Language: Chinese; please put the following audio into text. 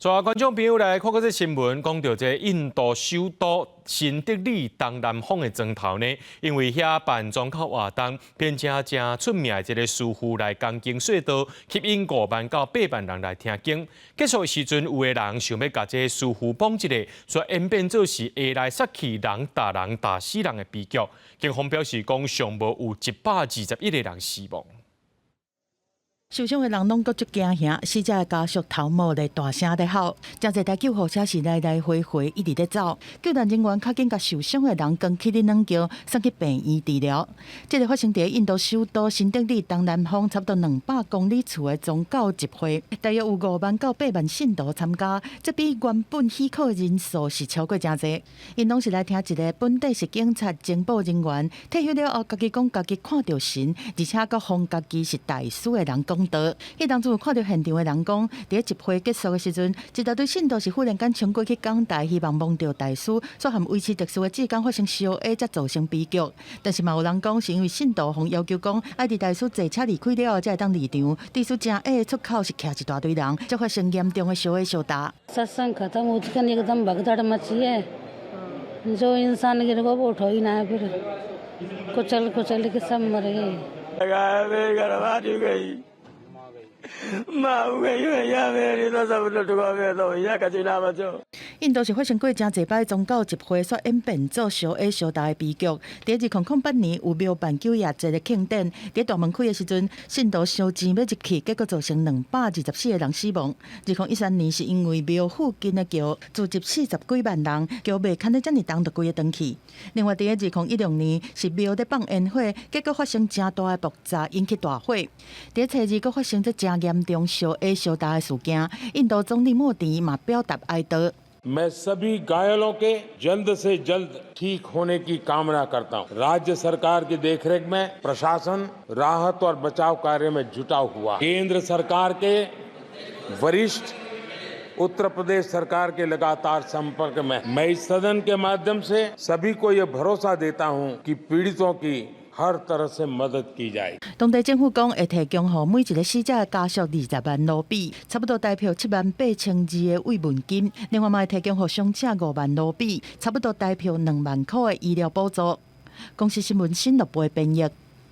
带观众朋友来看这新闻，讲到这印度首都新德里东南方的砖头呢，因为遐办庄口活动，变成正出名的一个师傅来钢筋隧道，吸引5万到8万人来听经。结束的时阵，有个人想要甲这师傅绑一个，所以演变做是下来杀去人打死人的悲剧。警方表示讲，尚无有121个人死亡。受伤的人拢搁足惊吓，死者的家属头毛咧大声咧吼，真侪台救护车是来来回回一直咧走，救援人员较紧甲受伤的人扛起哩软桥送去病院治疗。这个发生在印度首都新德里东南方差不多200公里处的宗教集会，大约有5万到8万信徒参加，这比原本许可的人数是超过真侪。因拢是来听一个本地是警察情报人员退休了后，家己讲家己看到神，而且佮封家己是大师的人讲。迄当初有看到现场的人讲，伫集会结束的时阵，一大堆信徒是忽然间冲过去讲台，希望望到大师所含维持特殊的志工发生烧烟，才造成悲剧。但是嘛有人讲，是因为信徒方要求讲，爱伫大师坐车离开了后，才会当离场。大师正的出口是徛一大堆人，才发生严重的烧烟烧打。सत्संग खत्म हो चुका एकदम भगदड़ मची है जो इंसान गिर को वो उठो ही ना है फिर कुचल के सब मर गए मेरे घर आ गई माँ गई भैया मेरी तो सब लुट गए तो भैया कची ना बचो。印度是发生过真侪摆宗教集会所演变做烧烟烧大的悲剧。在2008年有庙办9夜节的庆典，在大门开的时阵，信徒烧钱要入去，结果造成224个人死亡。2013年是因为庙附近的桥聚集40几万人，桥未堪得遮尔重，就规个断去。另外，在2016年是庙在放烟火，结果发生真大的爆炸，引起大火。在初二，佫发生这真严重烧烟烧大的事件，印度总理莫迪嘛表达哀悼。मैं सभी घायलों के जल्द से जल्द ठीक होने की कामना करता हूं। राज्य सरकार की देखरेख में प्रशासन राहत और बचाव कार्य में जुटा हुआ। केंद्र सरकार के वरिष्ठ उत्तर प्रदेश सरकार के लगातार संपर्क में मैं इस सदन के माध्यम से सभी को ये भरोसा देता हूं कि पीड़ितों की हर तरह से मदद की जाए。当地政府讲会提供予每一个死者的家属20万卢比，差不多代表78200的慰问金。另外，嘛会提供予伤者5万卢比，差不多代表2万块的医疗补助。公司新闻新乐部编译。